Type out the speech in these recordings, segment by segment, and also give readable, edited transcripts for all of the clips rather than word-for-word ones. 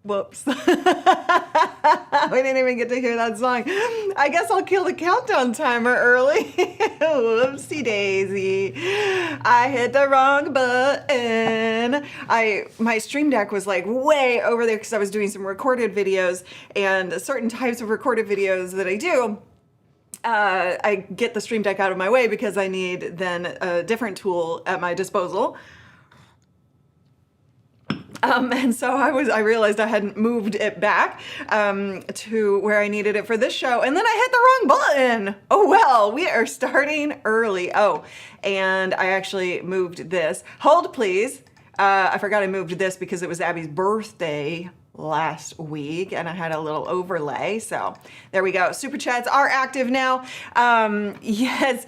Whoops. We didn't even get to hear that song. I guess I'll kill the countdown timer early. Whoopsie daisy. I hit the wrong button. My Stream Deck was like way over there because I was doing some recorded videos, and certain types of recorded videos that I do, I get the Stream Deck out of my way because I need then a different tool at my disposal. And so I realized I hadn't moved it back to where I needed it for this show, and then I hit the wrong button. Oh well, we are starting early. Oh, and I actually moved this. Hold please. I forgot I moved this because it was Abby's birthday last week and I had a little overlay. So there we go. Super chats are active now. Yes,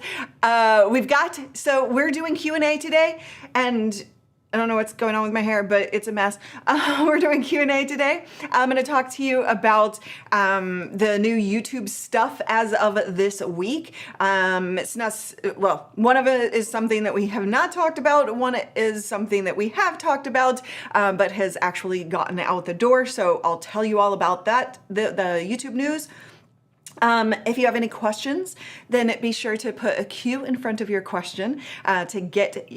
so we're doing Q&A today, and I don't know what's going on with my hair, but it's a mess. We're doing Q&A today. I'm going to talk to you about the new YouTube stuff as of this week. It's not, well, one of it is something that we have not talked about. One is something that we have talked about, but has actually gotten out the door. So I'll tell you all about that, the YouTube news. If you have any questions, then be sure to put a Q in front of your question to get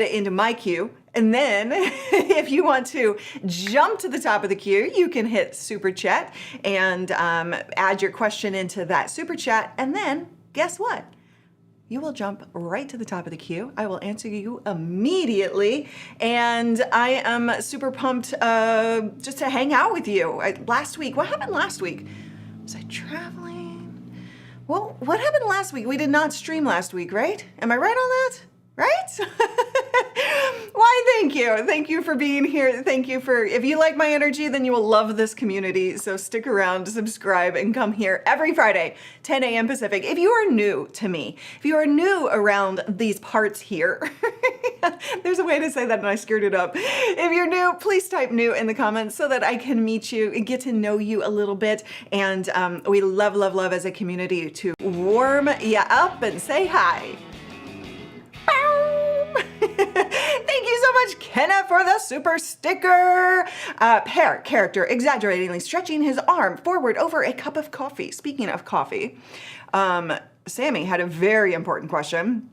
it into my queue. And then if you want to jump to the top of the queue, you can hit super chat and add your question into that super chat. And then guess what? you will jump right to the top of the queue. I will answer you immediately. And I am super pumped just to hang out with you. Last week, what happened last week? Was I traveling? Well, what happened last week? We did not stream last week, right? Am I right on that? Right? Why, thank you. Thank you for being here. Thank you for, if you like my energy, then you will love this community. So stick around, subscribe, and come here every Friday, 10 a.m. Pacific. If you are new to me, if you are new around these parts here, there's a way to say that and I screwed it up. If you're new, please type new in the comments so that I can meet you and get to know you a little bit. And we love, love, love as a community to warm you up and say hi. Thank you so much, Kenna, for the super sticker. Pear character exaggeratingly stretching his arm forward over a cup of coffee. Speaking of coffee, Sammy had a very important question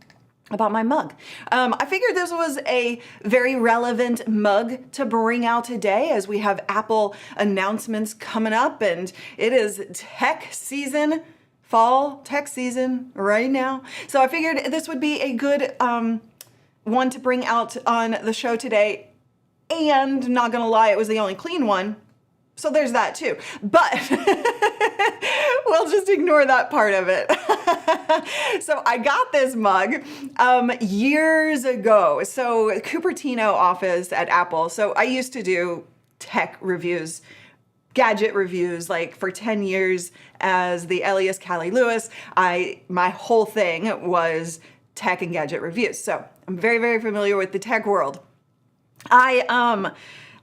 about my mug. I figured this was a very relevant mug to bring out today as we have Apple announcements coming up and it is tech season. Fall tech season right now. So I figured this would be a good one to bring out on the show today. And not gonna lie, it was the only clean one. So there's that too. But we'll just ignore that part of it. So I got this mug years ago. So Cupertino office at Apple. So I used to do tech reviews, gadget reviews, like for 10 years as the Elias Callie Lewis. My whole thing was tech and gadget reviews. So I'm very, very familiar with the tech world. I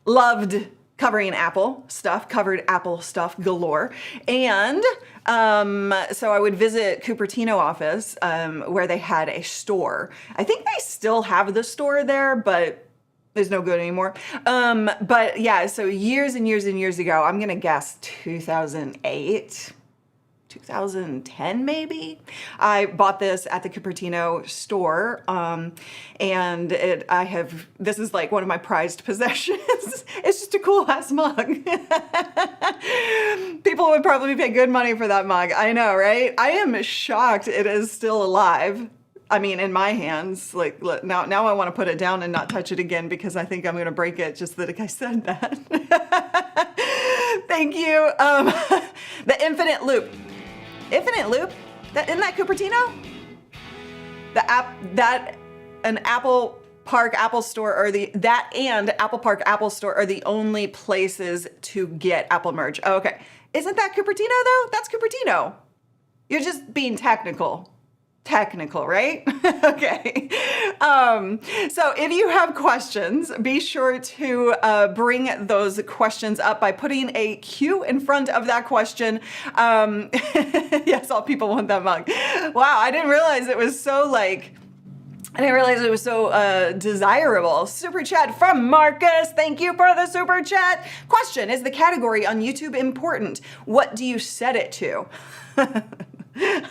loved covering Apple stuff, covered Apple stuff galore. And so I would visit Cupertino office where they had a store. I think they still have the store there, but it's no good anymore. But yeah, so years and years and years ago, I'm gonna guess 2008, 2010 maybe, I bought this at the Cupertino store. And this is like one of my prized possessions. It's just a cool ass mug. People would probably pay good money for that mug. I know, right? I am shocked it is still alive. I mean, in my hands, like now I want to put it down and not touch it again because I think I'm going to break it just that I said that. Thank you. The Infinite Loop. Infinite Loop? Isn't that Cupertino? An Apple Park Apple Store or and Apple Park Apple Store are the only places to get Apple merch. Oh, okay. Isn't that Cupertino though? That's Cupertino. You're just being technical. Technical, right? Okay. So if you have questions, be sure to bring those questions up by putting a Q in front of that question. Yes, all people want that mug. Wow, I didn't realize it was so desirable. Super chat from Marcus. Thank you for the super chat. Question, is the category on YouTube important? What do you set it to?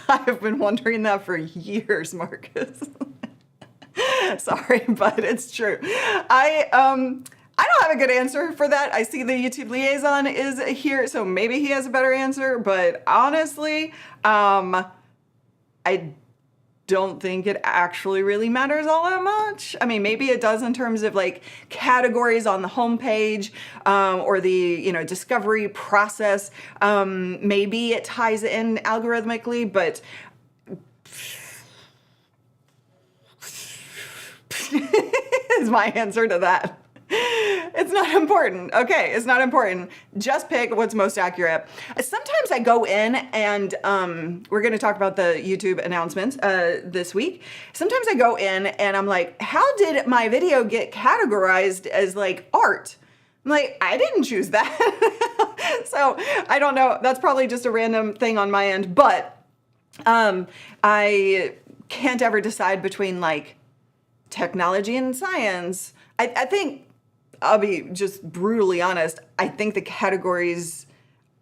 I've been wondering that for years, Marcus. Sorry, but it's true. I don't have a good answer for that. I see the YouTube liaison is here, so maybe he has a better answer, but honestly, I don't think it actually really matters all that much. I mean, maybe it does in terms of like categories on the homepage or the discovery process. Maybe it ties in algorithmically, but is my answer to that. It's not important. Okay, it's not important. Just pick what's most accurate. Sometimes I go in and we're going to talk about the YouTube announcements this week. Sometimes I go in and I'm like, how did my video get categorized as like art? I'm like, I didn't choose that. So I don't know. That's probably just a random thing on my end, but I can't ever decide between like technology and science. I think, I'll be just brutally honest, I think the categories,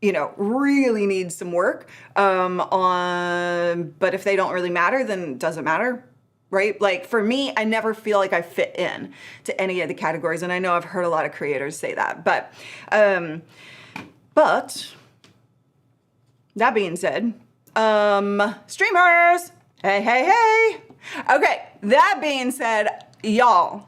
really need some work but if they don't really matter, then it doesn't matter, right? Like for me, I never feel like I fit in to any of the categories. And I know I've heard a lot of creators say that, but that being said, streamers, Hey, hey, hey. Okay, that being said, y'all,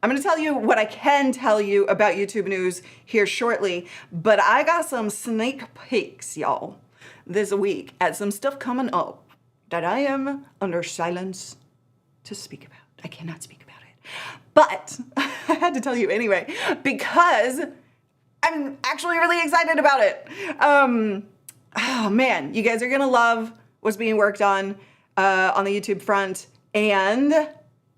I'm going to tell you what I can tell you about YouTube news here shortly, but I got some sneak peeks, y'all, this week at some stuff coming up that I am under silence to speak about. I cannot speak about it, but I had to tell you anyway because I'm actually really excited about it. Oh man, you guys are gonna love what's being worked on the YouTube front, and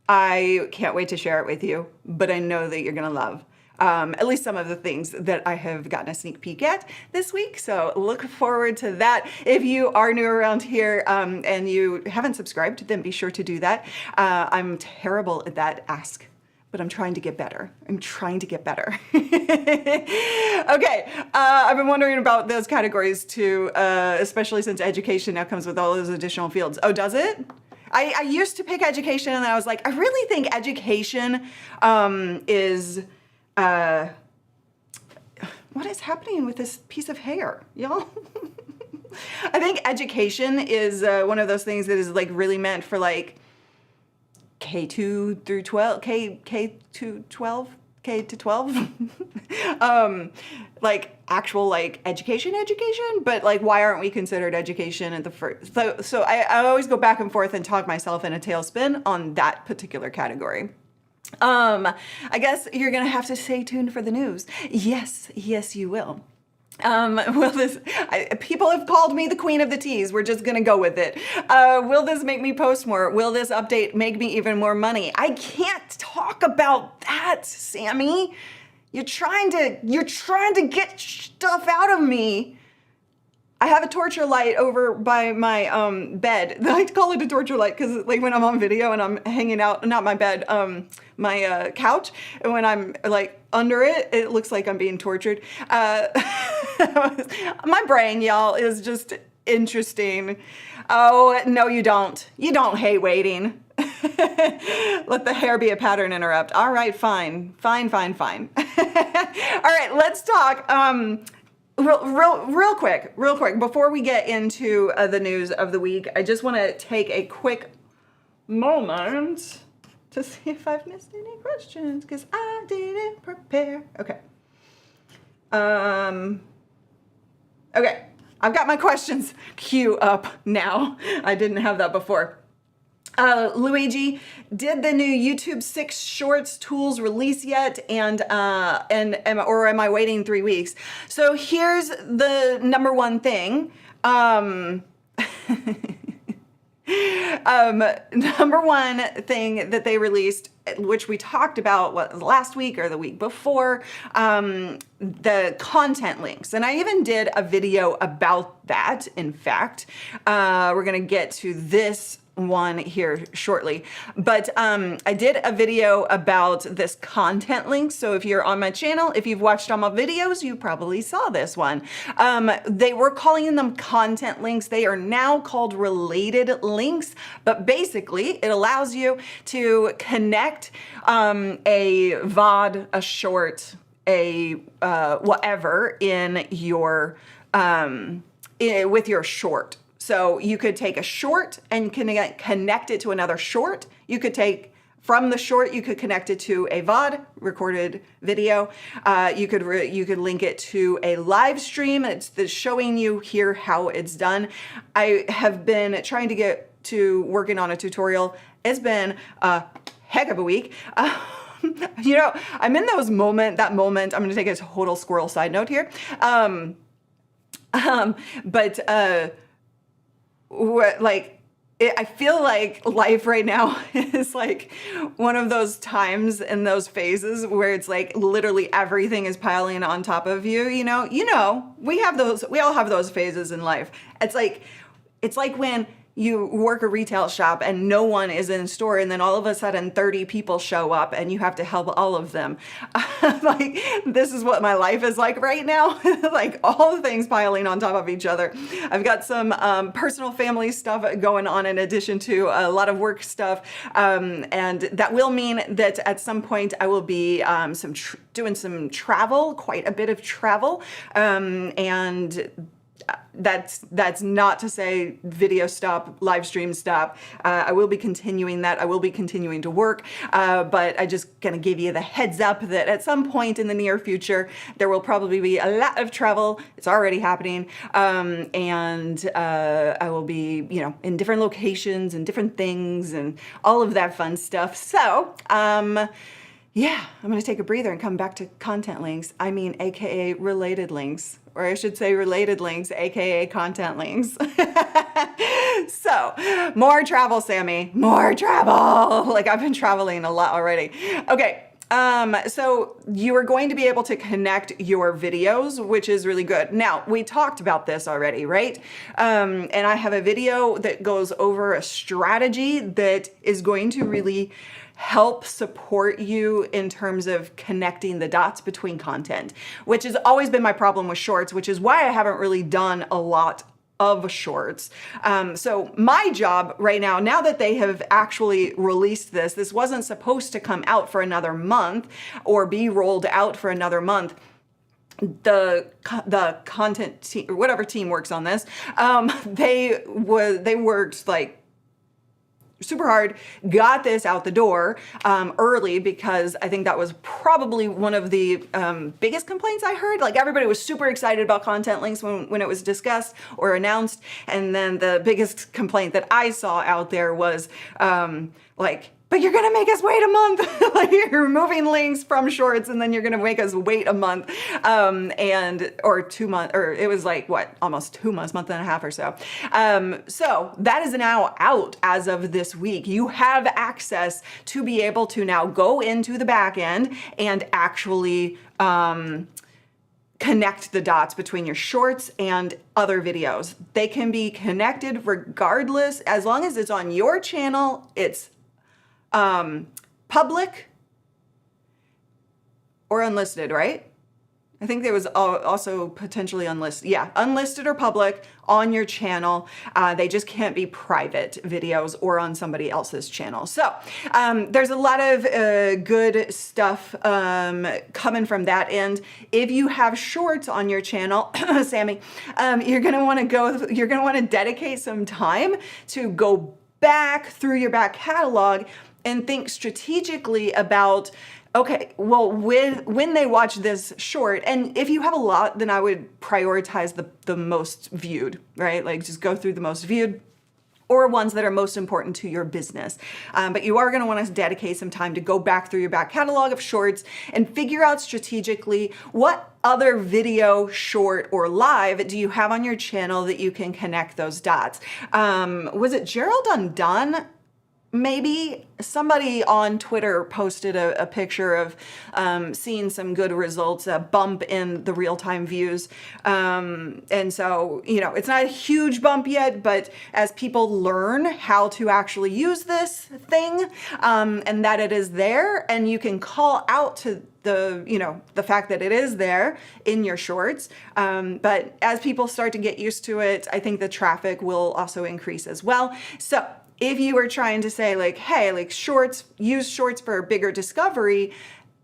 I can't wait to share it with you, but I know that you're gonna love at least some of the things that I have gotten a sneak peek at this week. So look forward to that. If you are new around here and you haven't subscribed, then be sure to do that. I'm terrible at that ask, but I'm trying to get better. I'm trying to get better. Okay, I've been wondering about those categories too, especially since education now comes with all those additional fields. Oh, does it? I used to pick education and I was like, I really think education is, what is happening with this piece of hair, y'all? I think education is one of those things that is like really meant for like K2 through 12, K to 12, K to 12, like actual like education, but like why aren't we considered education at the first? So I always go back and forth and talk myself in a tailspin on that particular category. I guess you're gonna have to stay tuned for the news. Yes, you will. People have called me the queen of the teas. We're just gonna go with it. Will this make me post more? Will this update make me even more money? I can't talk about that, Sammy. You're trying to get stuff out of me. I have a torture light over by my bed. I call it a torture light because like when I'm on video and I'm hanging out, not my bed, my couch, and when I'm like under it, it looks like I'm being tortured. My brain, y'all, is just interesting. Oh, no, you don't. You don't hate waiting. Let the hair be a pattern interrupt. All right, fine. All right, let's talk. Real quick, before we get into the news of the week, I just want to take a quick moment to see if I've missed any questions, because I didn't prepare. Okay. Okay, I've got my questions queue up now. I didn't have that before. Luigi, did the new YouTube 6 Shorts tools release yet? Or am I waiting 3 weeks? So here's the number one thing. Number one thing that they released, which we talked about last week or the week before, the content links. And I even did a video about that, in fact. We're gonna get to this one here shortly, but I did a video about this content link. So if you're on my channel, if you've watched all my videos, you probably saw this one. They were calling them content links. They are now called related links, but basically it allows you to connect a VOD, a short, a whatever in your with your short. So you could take a short and connect it to another short. You could take from the short, you could connect it to a VOD, recorded video. You could link it to a live stream. It's showing you here how it's done. I have been trying to get to working on a tutorial. It's been a heck of a week. You know, I'm in that moment, I'm gonna take a total squirrel side note here. I feel like life right now is like one of those times in those phases where it's like literally everything is piling on top of you, you know, we all have those phases in life. It's like when you work a retail shop and no one is in store, and then all of a sudden 30 people show up and you have to help all of them. Like, this is what my life is like right now. Like all the things piling on top of each other. I've got some personal family stuff going on in addition to a lot of work stuff. And that will mean that at some point I will be doing some travel, quite a bit of travel. And that's not to say video stop, live stream stop. I will be continuing that. I will be continuing to work, but I just gonna give you the heads up that at some point in the near future, there will probably be a lot of travel. It's already happening. And I will be, in different locations and different things and all of that fun stuff. So, yeah, I'm going to take a breather and come back to content links. I mean, AKA related links, or I should say related links, AKA content links. So more travel, Sammy, more travel. Like I've been traveling a lot already. Okay. So you are going to be able to connect your videos, which is really good. Now, we talked about this already, right? And I have a video that goes over a strategy that is going to really help support you in terms of connecting the dots between content, which has always been my problem with shorts, which is why I haven't really done a lot of shorts. So my job right now that they have actually released this wasn't supposed to come out for another month or be rolled out for another month. The content team, or whatever team works on this, they worked like super hard, got this out the door early, because I think that was probably one of the biggest complaints I heard. Like everybody was super excited about content links when it was discussed or announced. And then the biggest complaint that I saw out there was but you're gonna make us wait a month. Like you're removing links from shorts and then you're gonna make us wait a month, or 2 months, or it was like what, almost 2 months, month and a half or so. So that is now out as of this week. You have access to be able to now go into the back end and actually connect the dots between your shorts and other videos. They can be connected regardless, as long as it's on your channel, it's public or unlisted, right? I think there was also potentially unlisted. Yeah, unlisted or public on your channel. They just can't be private videos or on somebody else's channel. So there's a lot of good stuff coming from that end. If you have shorts on your channel, Sammy, you're gonna want to dedicate some time to go back through your back catalog and think strategically about, okay, well, when they watch this short, and if you have a lot, then I would prioritize the most viewed, right? Like just go through the most viewed or ones that are most important to your business. But you are gonna wanna dedicate some time to go back through your back catalog of shorts and figure out strategically what other video, short, or live do you have on your channel that you can connect those dots. Was it Gerald Undone? Maybe somebody on Twitter posted a picture of seeing some good results, a bump in the real-time views. And so, it's not a huge bump yet, but as people learn how to actually use this thing, and that it is there, and you can call out to the fact that it is there in your shorts. But as people start to get used to it, I think the traffic will also increase as well. So if you were trying to say like, hey, like use shorts for bigger discovery,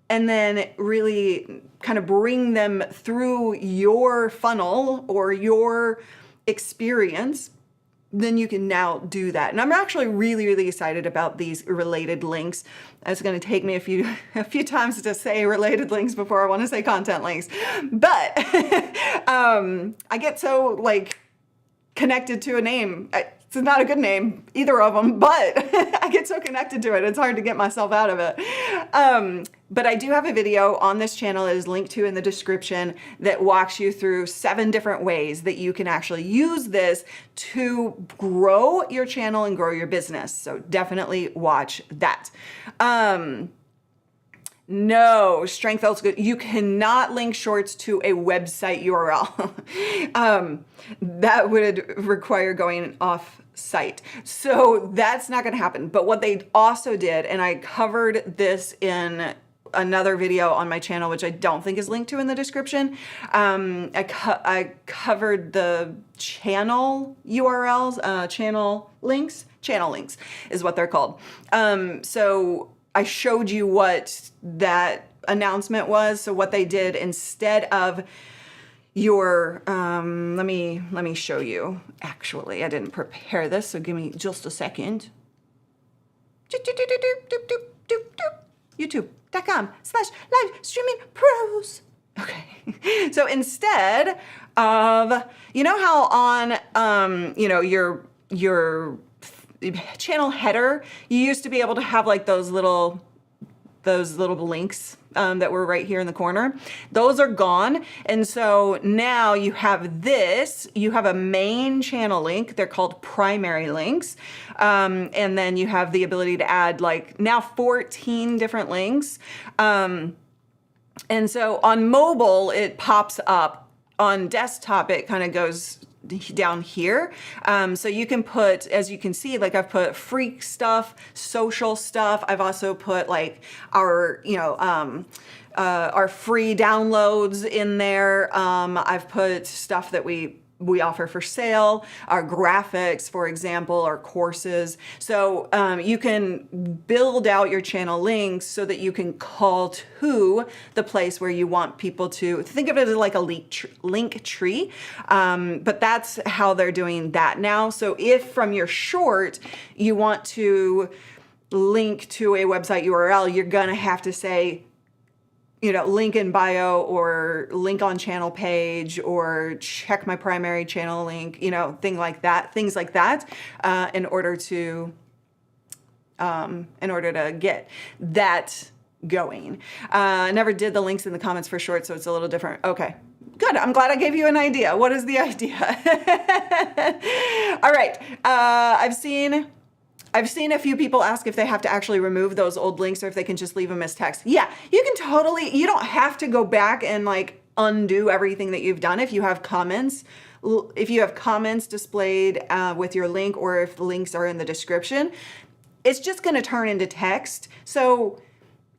and then really kind of bring them through your funnel or your experience, then you can now do that. And I'm actually really, really excited about these related links. It's going to take me a few times to say related links before I want to say content links. But I get so connected to a name. It's not a good name, either of them, but I get so connected to it, it's hard to get myself out of it. But I do have a video on this channel that is linked to in the description that walks you through 7 different ways that you can actually use this to grow your channel and grow your business. So definitely watch that. No, Strength Else Good. You cannot link shorts to a website URL. That would require going off site. So that's not going to happen. But what they also did, and I covered this in another video on my channel, which I don't think is linked to in the description. I covered the channel URLs, channel links is what they're called. So I showed you what that announcement was. So what they did, instead of your, let me show you. Actually, I didn't prepare this, so give me just a second. YouTube.com/live-streaming-pros. Okay. So instead of, you know how on, you know, your channel header, you used to be able to have like those little links that were right here in the corner. Those are gone. And so now you have this, you have a main channel link. They're called primary links. And then you have the ability to add like now 14 different links. And so on mobile, it pops up. On desktop, it kind of goes down here. So you can put, as you can see, like I've put freak stuff, social stuff. I've also put like our, you know, our free downloads in there. I've put stuff that we offer for sale, our graphics, for example, our courses. So you can build out your channel links so that you can call to the place where you want people to think of it as like a link tree. But that's how they're doing that now. So if from your short, you want to link to a website URL, you're going to have to say, you know, link in bio or link on channel page or check my primary channel link, you know, things like that, in order to get that going. I never did the links in the comments for short, so it's a little different. Okay, good. I'm glad I gave you an idea. What is the idea? All right. I've seen a few people ask if they have to actually remove those old links or if they can just leave them as text. Yeah, you can totally, you don't have to go back and like undo everything that you've done if you have comments. If you have comments displayed with your link, or if the links are in the description, it's just gonna turn into text. So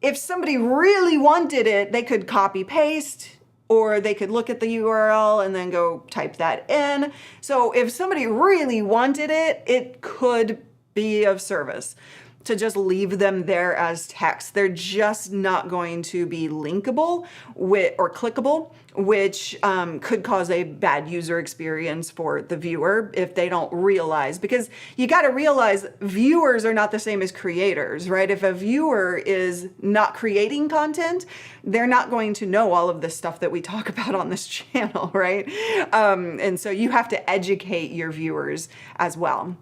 if somebody really wanted it, they could copy paste, or they could look at the URL and then go type that in. So if somebody really wanted it, it could be of service to just leave them there as text. They're just not going to be linkable or clickable, which could cause a bad user experience for the viewer if they don't realize, because you got to realize viewers are not the same as creators, right? If a viewer is not creating content, they're not going to know all of this stuff that we talk about on this channel, right? And so you have to educate your viewers as well.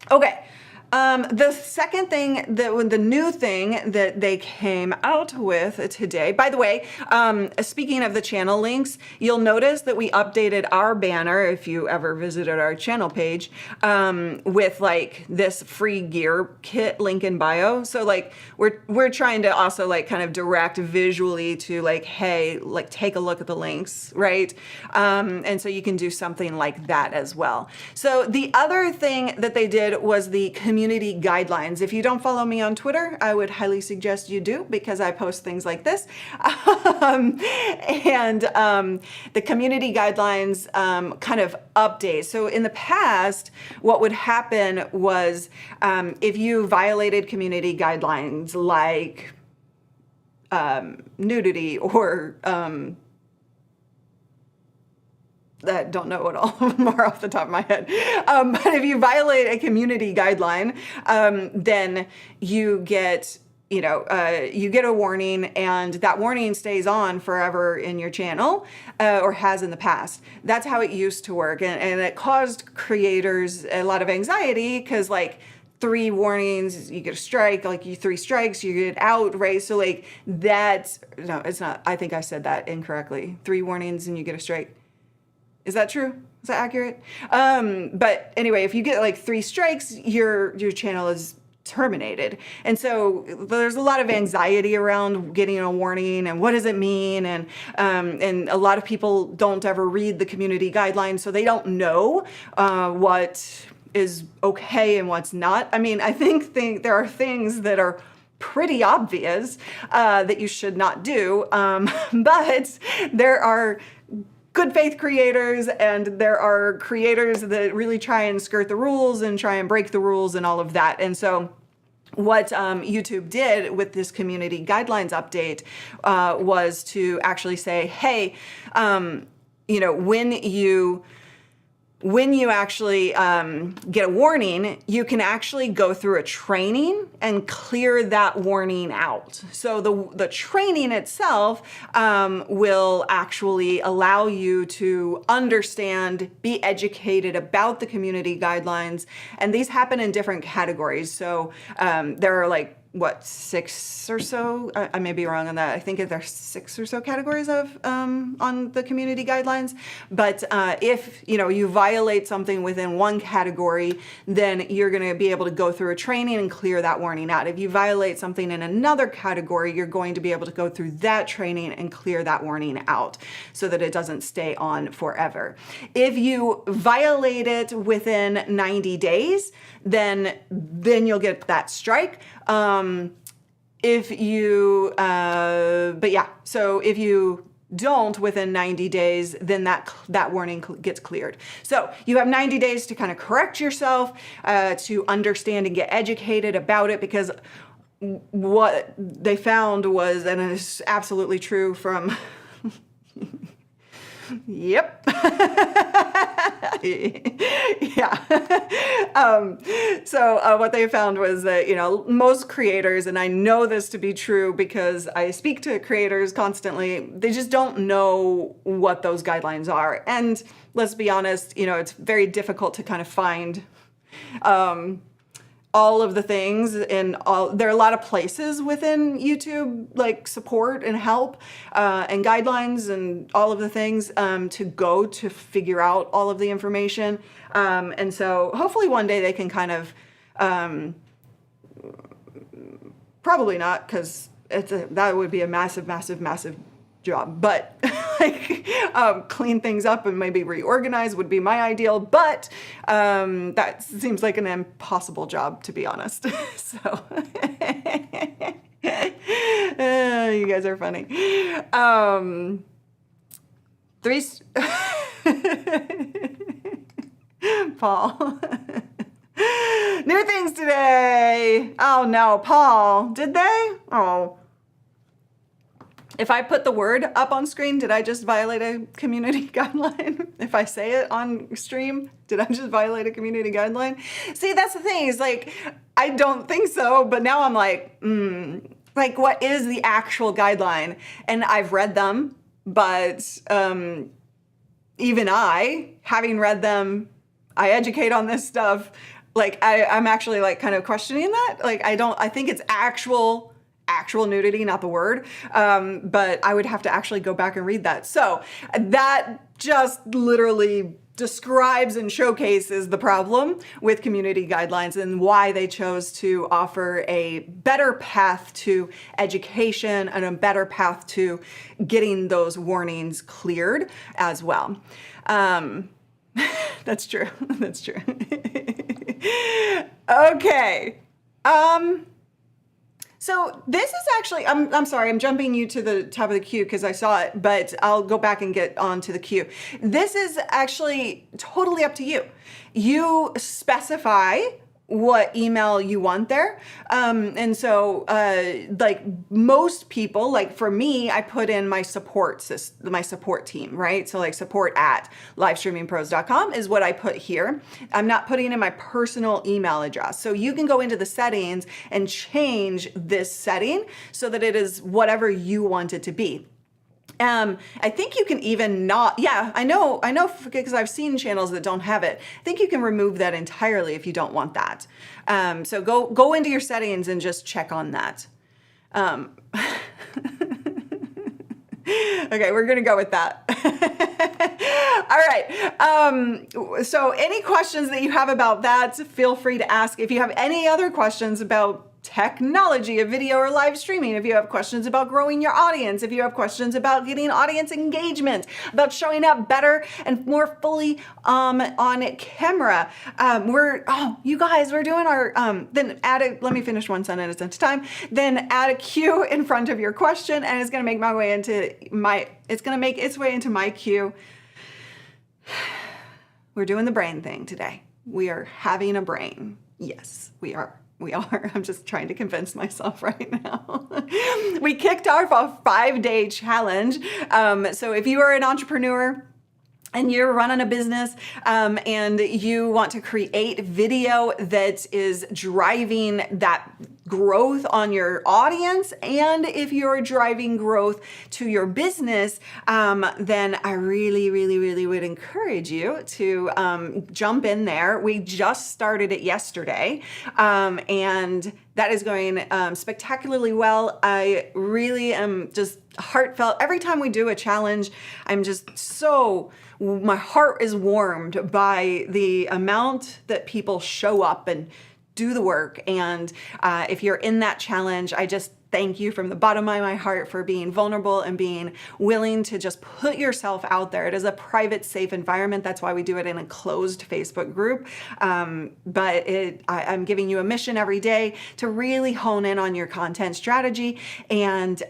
Okay. The second thing, the new thing that they came out with today, by the way, speaking of the channel links, you'll notice that we updated our banner, if you ever visited our channel page, with like this free gear kit link in bio. So like we're trying to also like kind of direct visually to like, hey, like take a look at the links, right? And so you can do something like that as well. So the other thing that they did was the community guidelines. If you don't follow me on Twitter, I would highly suggest you do, because I post things like this. The community guidelines kind of update. So in the past, what would happen was if you violated community guidelines like nudity or I don't know what all of them are off the top of my head. But if you violate a community guideline, then you get, you get a warning, and that warning stays on forever in your channel, or has in the past. That's how it used to work. And it caused creators a lot of anxiety, because like 3 warnings, you get a strike, like 3 strikes, you get out, right? So like that's, no, it's not. I think I said that incorrectly. 3 warnings and you get a strike. Is that true? Is that accurate? But anyway, if you get like 3 strikes, your channel is terminated. And so there's a lot of anxiety around getting a warning and what does it mean? And a lot of people don't ever read the community guidelines, so they don't know what is okay and what's not. I mean, I think there are things that are pretty obvious that you should not do, but there are good faith creators, and there are creators that really try and skirt the rules and try and break the rules and all of that. And so what YouTube did with this community guidelines update was to actually say, hey, when you actually get a warning, you can actually go through a training and clear that warning out. So the training itself will actually allow you to understand, be educated about the community guidelines. And these happen in different categories. So there are like, 6 or so? I may be wrong on that. I think there's 6 or so categories of on the community guidelines. But if you violate something within one category, then you're going to be able to go through a training and clear that warning out. If you violate something in another category, you're going to be able to go through that training and clear that warning out so that it doesn't stay on forever. If you violate it within 90 days, then you'll get that strike. If you don't within 90 days, then that warning gets cleared. So you have 90 days to kind of correct yourself, to understand and get educated about it, because what they found was, and it's absolutely true from yep. Yeah. So what they found was that, most creators, and I know this to be true because I speak to creators constantly, they just don't know what those guidelines are. And let's be honest, it's very difficult to kind of find all of the things there are a lot of places within YouTube, like support and help and guidelines and all of the things to go to figure out all of the information. And so hopefully one day they can kind of, probably not, because that would be a massive, massive, massive job, but clean things up and maybe reorganize would be my ideal, but that seems like an impossible job, to be honest. So you guys are funny. Paul. New things today. Oh no, Paul, did they? Oh. If I put the word up on screen, did I just violate a community guideline? If I say it on stream, did I just violate a community guideline? See, that's the thing. Is like, I don't think so, but now I'm like, what is the actual guideline? And I've read them, but even having read them, I educate on this stuff. Like, I'm actually like kind of questioning that. Like, I think it's actual nudity, not the word, but I would have to actually go back and read that. So that just literally describes and showcases the problem with community guidelines and why they chose to offer a better path to education and a better path to getting those warnings cleared as well. That's true. That's true. Okay. So this is actually, I'm sorry, I'm jumping you to the top of the queue because I saw it, but I'll go back and get onto the queue. This is actually totally up to you. You specify what email you want there. And so like most people, like for me, I put in my support team, right? So like support@livestreamingpros.com is what I put here. I'm not putting in my personal email address. So you can go into the settings and change this setting so that it is whatever you want it to be. I think you can even I know because I've seen channels that don't have it. I think you can remove that entirely if you don't want that. So go into your settings and just check on that. Okay, we're gonna go with that. All right. So any questions that you have about that, feel free to ask. If you have any other questions about technology of video or live streaming, if you have questions about growing your audience, if you have questions about getting audience engagement, about showing up better and more fully on camera, you guys, we're doing our let me finish one sentence at a time, then add a queue in front of your question, and it's going to make its way into my queue. We're doing the brain thing today. We are having a brain. Yes, we are. I'm just trying to convince myself right now. We kicked off a 5-day challenge. So if you are an entrepreneur and you're running a business and you want to create video that is driving that growth on your audience, and if you're driving growth to your business, then I really, really, really would encourage you to jump in there. We just started it yesterday, and that is going spectacularly well. I really am just heartfelt. Every time we do a challenge, I'm just so, my heart is warmed by the amount that people show up and do the work. And if you're in that challenge, I just thank you from the bottom of my heart for being vulnerable and being willing to just put yourself out there. It is a private, safe environment. That's why we do it in a closed Facebook group. But I'm giving you a mission every day to really hone in on your content strategy, and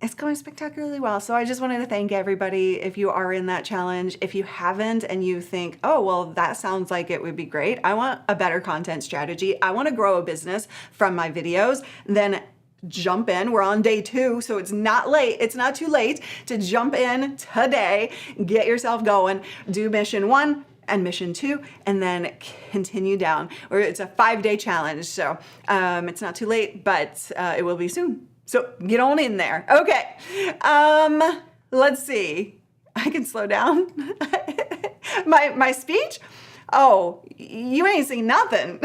it's going spectacularly well. So I just wanted to thank everybody if you are in that challenge. If you haven't and you think, oh, well, that sounds like it would be great. I want a better content strategy. I want to grow a business from my videos. Then jump in. We're on day 2, so it's not late. It's not too late to jump in today, get yourself going, do mission 1 and mission 2, and then continue down. Or it's a 5-day challenge. So it's not too late, but it will be soon. So get on in there. Okay. Let's see. I can slow down. my speech. Oh, you ain't seen nothing.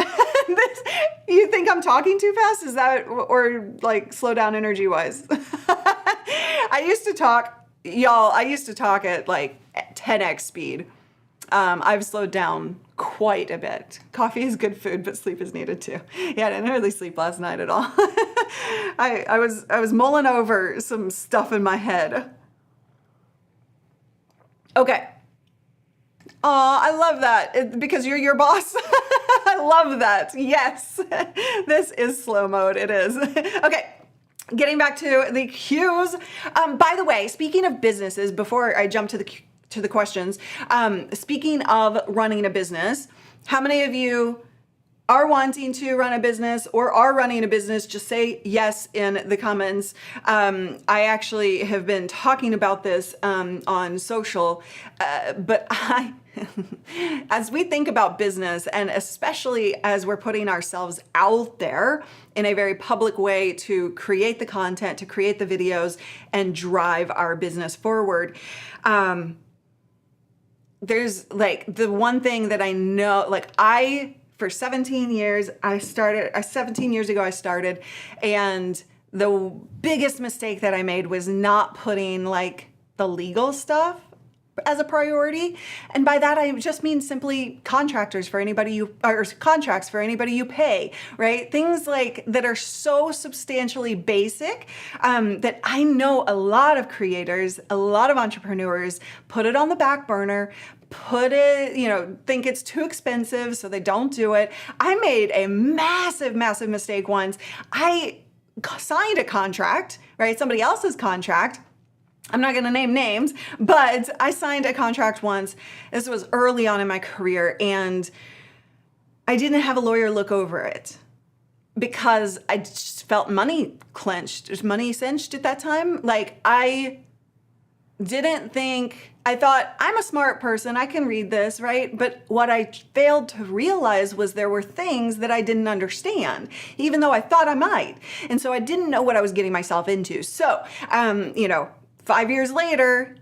You think I'm talking too fast? Is that, or like slow down energy wise? I used to talk, y'all, I used to talk at like 10x speed. I've slowed down quite a bit. Coffee is good food, but sleep is needed too. Yeah, I didn't really sleep last night at all. I was mulling over some stuff in my head. Okay. Aw, I love that. Because you're your boss. I love that. Yes. This is slow mode. It is. Okay. Getting back to the cues. By the way, speaking of businesses, before I jump to the questions, speaking of running a business, how many of you are wanting to run a business or are running a business? Just say yes in the comments. I actually have been talking about this on social, but as we think about business, and especially as we're putting ourselves out there in a very public way to create the content, to create the videos, and drive our business forward, there's like the one thing that I know, like for 17 years, 17 years ago I started, and the biggest mistake that I made was not putting like the legal stuff as a priority. And by that, I just mean simply contractors for anybody or contracts for anybody you pay, right? Things like that are so substantially basic that I know a lot of creators, a lot of entrepreneurs put it on the back burner, think it's too expensive, so they don't do it. I made a massive, massive mistake once. I signed a contract, right? Somebody else's contract. I'm not going to name names, but I signed a contract once. This was early on in my career, and I didn't have a lawyer look over it because I just felt money clenched, money cinched at that time. Like I thought, I'm a smart person, I can read this, right? But what I failed to realize was there were things that I didn't understand, even though I thought I might. And so I didn't know what I was getting myself into. So, 5 years later,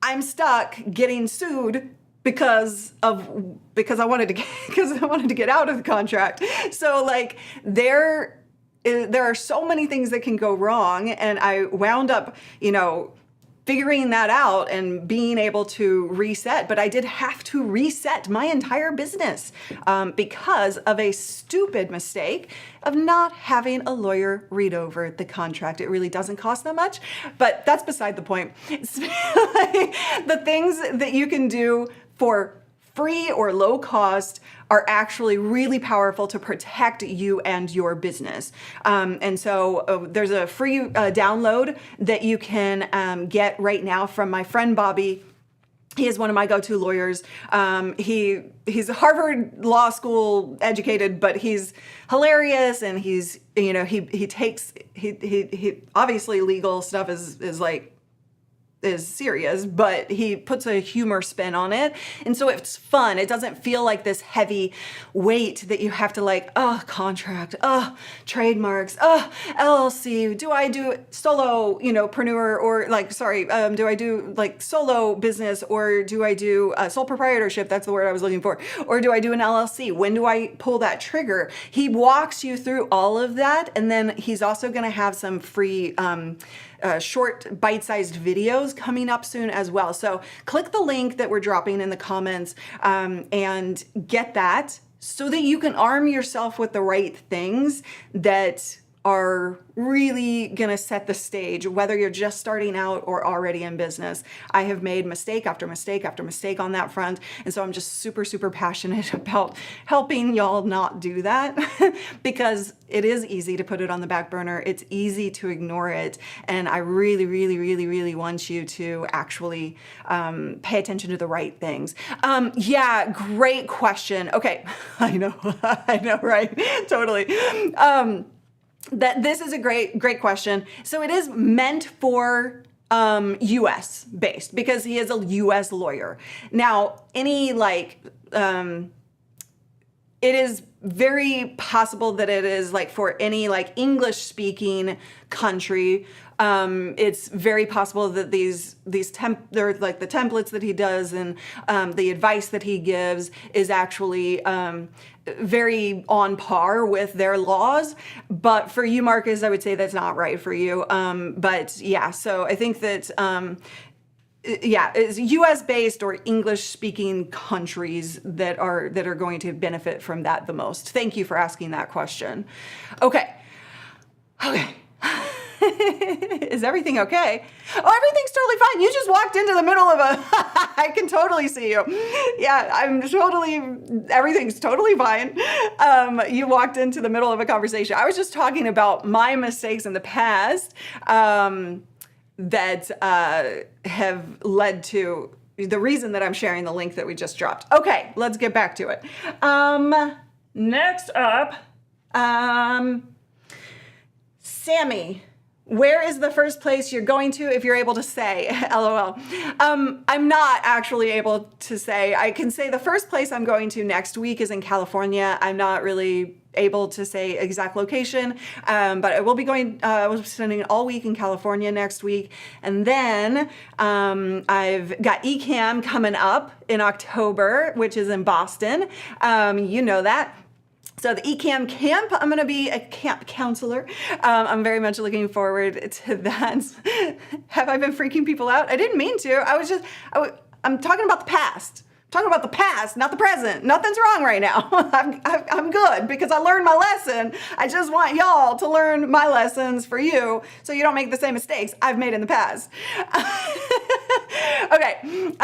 I'm stuck getting sued because I wanted to get out of the contract. So like there are so many things that can go wrong, and I wound up, figuring that out and being able to reset. But I did have to reset my entire business because of a stupid mistake of not having a lawyer read over the contract. It really doesn't cost that much, but that's beside the point. The things that you can do for free or low cost are actually really powerful to protect you and your business. And so there's a free download that you can get right now from my friend Bobby. He is one of my go-to lawyers. He's Harvard Law School educated, but he's hilarious, and he obviously legal stuff is like is serious, but he puts a humor spin on it. And so it's fun. It doesn't feel like this heavy weight that you have to like, oh, contract, oh, trademarks, oh, LLC. Do I do solo, preneur or like, sorry, do I do like solo business or do I do sole proprietorship? That's the word I was looking for. Or do I do an LLC? When do I pull that trigger? He walks you through all of that. And then he's also going to have some free, short bite-sized videos coming up soon as well. So click the link that we're dropping in the comments and get that so that you can arm yourself with the right things that are really gonna set the stage, whether you're just starting out or already in business. I have made mistake after mistake after mistake on that front. And so I'm just super, super passionate about helping y'all not do that because it is easy to put it on the back burner. It's easy to ignore it. And I really, really, really, really want you to actually pay attention to the right things. Yeah, great question. Okay, I know, right? Totally. That this is a great question. So it is meant for US based because he is a US lawyer. Now, it is very possible that it is like for any like English speaking country. It's very possible that they're like the templates that he does and the advice that he gives is actually very on par with their laws. But for you, Marcus, I would say that's not right for you. But yeah, so I think that it's US based or English speaking countries that are going to benefit from that the most. Thank you for asking that question. Okay. Is everything okay? Oh, everything's totally fine. You just walked into the middle of I can totally see you. Yeah, everything's totally fine. You walked into the middle of a conversation. I was just talking about my mistakes in the past that have led to the reason that I'm sharing the link that we just dropped. Okay, let's get back to it. Next up, Sammy. Where is the first place you're going to if you're able to say? LOL. I'm not actually able to say. I can say the first place I'm going to next week is in California. I'm not really able to say exact location, but I will be going, I was spending all week in California next week. And then I've got Ecamm coming up in October, which is in Boston. You know that. So the Ecamm camp, I'm going to be a camp counselor. I'm very much looking forward to that. Have I been freaking people out? I didn't mean to. I'm talking about the past. Talking about the past, not the present. Nothing's wrong right now. I'm good because I learned my lesson. I just want y'all to learn my lessons for you so you don't make the same mistakes I've made in the past. Okay.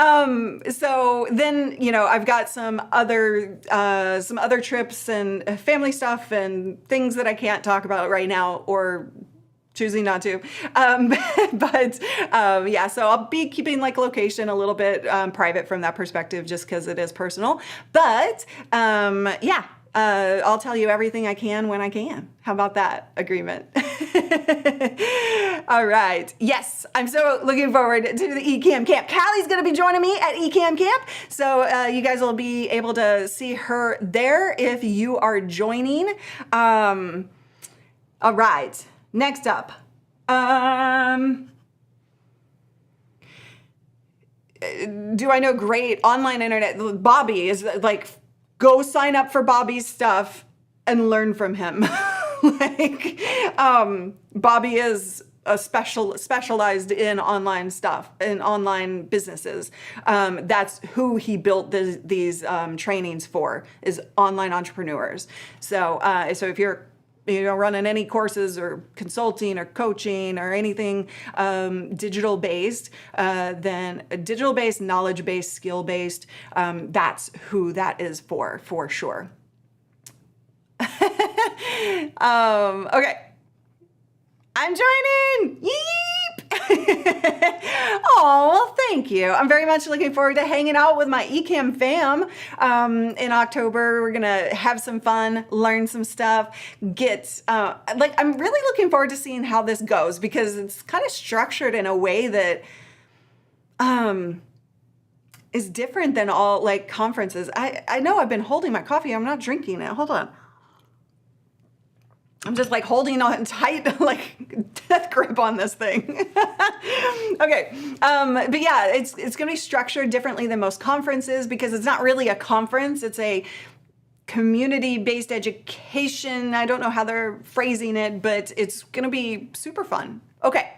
So then, I've got some other trips and family stuff and things that I can't talk about right now or choosing not to. Yeah, so I'll be keeping like location a little bit private from that perspective just because it is personal. But yeah, I'll tell you everything I can when I can. How about that agreement? All right. Yes, I'm so looking forward to the Ecamm camp. Callie's going to be joining me at Ecamm camp. So you guys will be able to see her there if you are joining. All right. Next up, do I know great online internet? Bobby is like, go sign up for Bobby's stuff and learn from him. Bobby is specialized in online stuff, in online businesses. That's who he built these trainings for, is online entrepreneurs. So if you're running any courses or consulting or coaching or anything digital-based, then digital-based, knowledge-based, skill-based, that's who that is for sure. Okay. I'm joining! Yeep! Oh, well, thank you. I'm very much looking forward to hanging out with my Ecamm fam in October. We're going to have some fun, learn some stuff, I'm really looking forward to seeing how this goes because it's kind of structured in a way that is different than all like conferences. I know I've been holding my coffee. I'm not drinking it. Hold on. I'm just like holding on tight, like death grip on this thing. Okay. But yeah, it's going to be structured differently than most conferences because it's not really a conference. It's a community-based education. I don't know how they're phrasing it, but it's going to be super fun. Okay.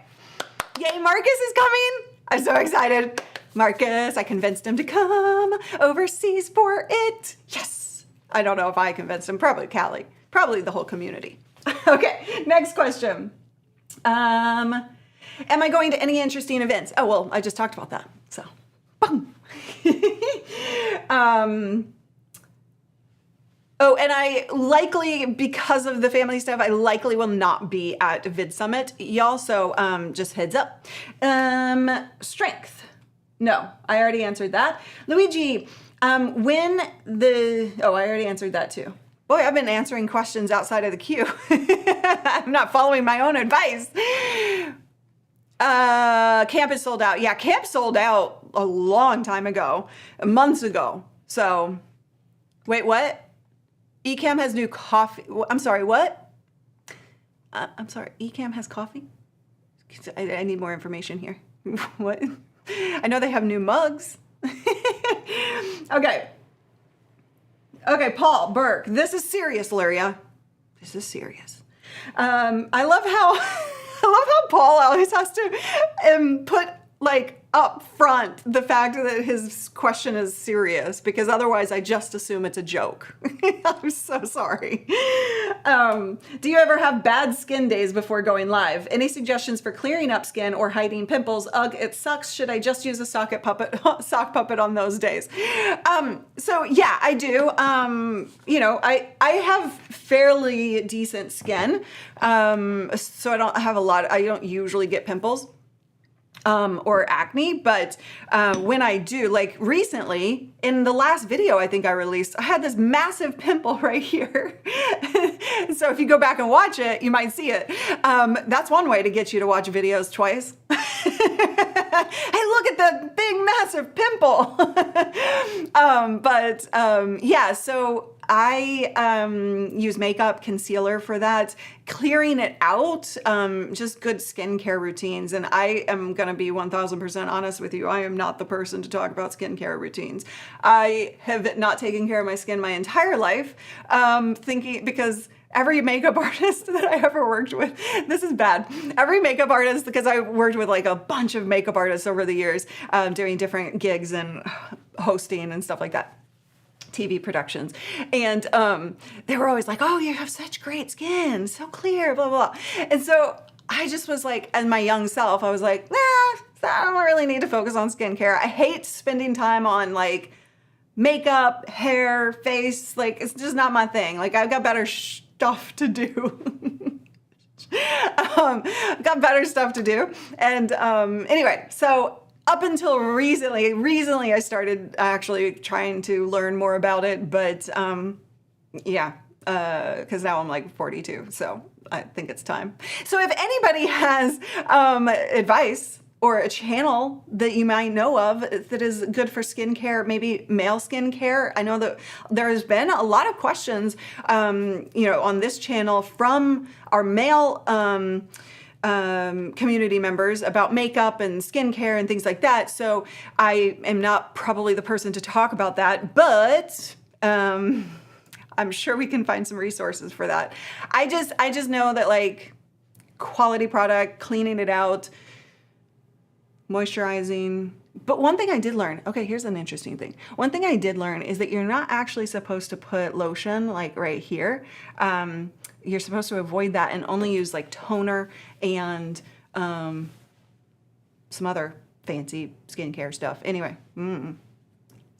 Yay, Marcus is coming. I'm so excited. Marcus, I convinced him to come overseas for it. Yes. I don't know if I convinced him. Probably Callie. Probably the whole community. Okay, next question. Am I going to any interesting events? Oh, well, I just talked about that. So, boom. Oh, and I likely, because of the family stuff, I likely will not be at Vid Summit. Y'all, so just heads up. Strength. No, I already answered that. Luigi, I already answered that too. Boy, I've been answering questions outside of the queue. I'm not following my own advice. Camp is sold out. Yeah, camp sold out a long time ago, months ago. So, wait, what? Ecamm has new coffee. I'm sorry, what? I'm sorry, Ecamm has coffee? I need more information here. What? I know they have new mugs. Okay. Okay, Paul Burke. This is serious, Luria. This is serious. I love how Paul always has to put like up front the fact that his question is serious because otherwise I just assume it's a joke. I'm so sorry. Do you ever have bad skin days before going live? Any suggestions for clearing up skin or hiding pimples? Ugh, it sucks. Should I just use a sock puppet on those days? So yeah, I do. I have fairly decent skin. So I don't usually get pimples. Or acne, but when I do, like recently in the last video I think I released, I had this massive pimple right here. So if you go back and watch it, you might see it. That's one way to get you to watch videos twice. Hey, look at the big massive pimple. Yeah, so I use makeup, concealer for that, clearing it out, just good skincare routines. And I am going to be 1000% honest with you. I am not the person to talk about skincare routines. I have not taken care of my skin my entire life, because every makeup artist that I ever worked with, this is bad. Every makeup artist, because I worked with like a bunch of makeup artists over the years, doing different gigs and hosting and stuff like that. TV productions. And they were always like, oh, you have such great skin, so clear, blah, blah, blah. And so I just was like, as my young self, I was like, nah, I don't really need to focus on skincare. I hate spending time on like makeup, hair, face. Like, it's just not my thing. Like, I've got better stuff to do. Got better stuff to do. And anyway, so up until recently I started actually trying to learn more about it, but yeah, because now I'm like 42, so I think it's time. So if anybody has advice or a channel that you might know of that is good for skincare, maybe male skincare. I know that there has been a lot of questions, on this channel from our male community members about makeup and skincare and things like that. So I am not probably the person to talk about that, but I'm sure we can find some resources for that. I just know that like quality product, cleaning it out, moisturizing. But one thing I did learn, okay, here's an interesting thing. One thing I did learn is that you're not actually supposed to put lotion like right here. You're supposed to avoid that and only use like toner and some other fancy skincare stuff. Anyway,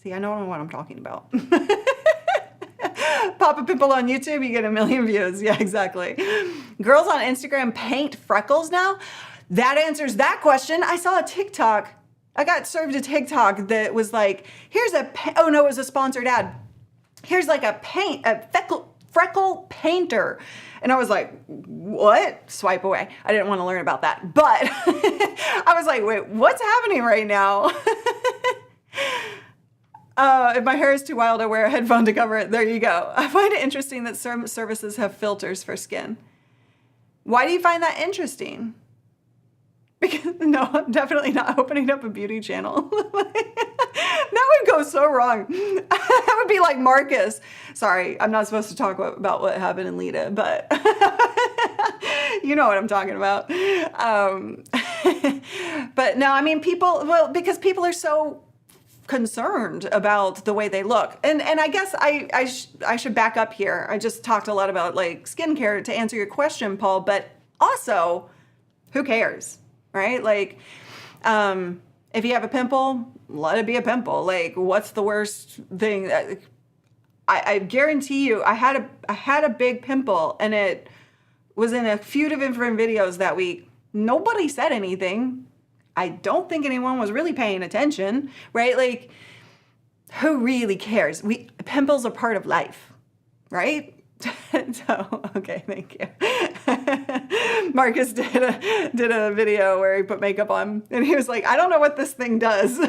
see, I know what I'm talking about. Pop a pimple on YouTube, you get 1 million views. Yeah, exactly. Girls on Instagram paint freckles now? That answers that question. I saw a TikTok. I got served a TikTok that was like, here's a, oh no, it was a sponsored ad. Here's like a freckle painter. And I was like, what? Swipe away. I didn't want to learn about that. But I was like, wait, what's happening right now? If my hair is too wild, I wear a headphone to cover it. There you go. I find it interesting that some services have filters for skin. Why do you find that interesting? Because no, I'm definitely not opening up a beauty channel. That would go so wrong. That would be like Marcus. Sorry, I'm not supposed to talk about what happened in Lita, but you know what I'm talking about. But no, I mean, because people are so concerned about the way they look. And I guess I should back up here. I just talked a lot about like skincare to answer your question, Paul, but also, who cares, right? Like, if you have a pimple, let it be a pimple. Like, what's the worst thing? I guarantee you, I had a big pimple, and it was in a few different videos that week. Nobody said anything. I don't think anyone was really paying attention, right? Like, who really cares? Pimples are part of life, right? So, okay, thank you. Marcus did a video where he put makeup on, and he was like, I don't know what this thing does.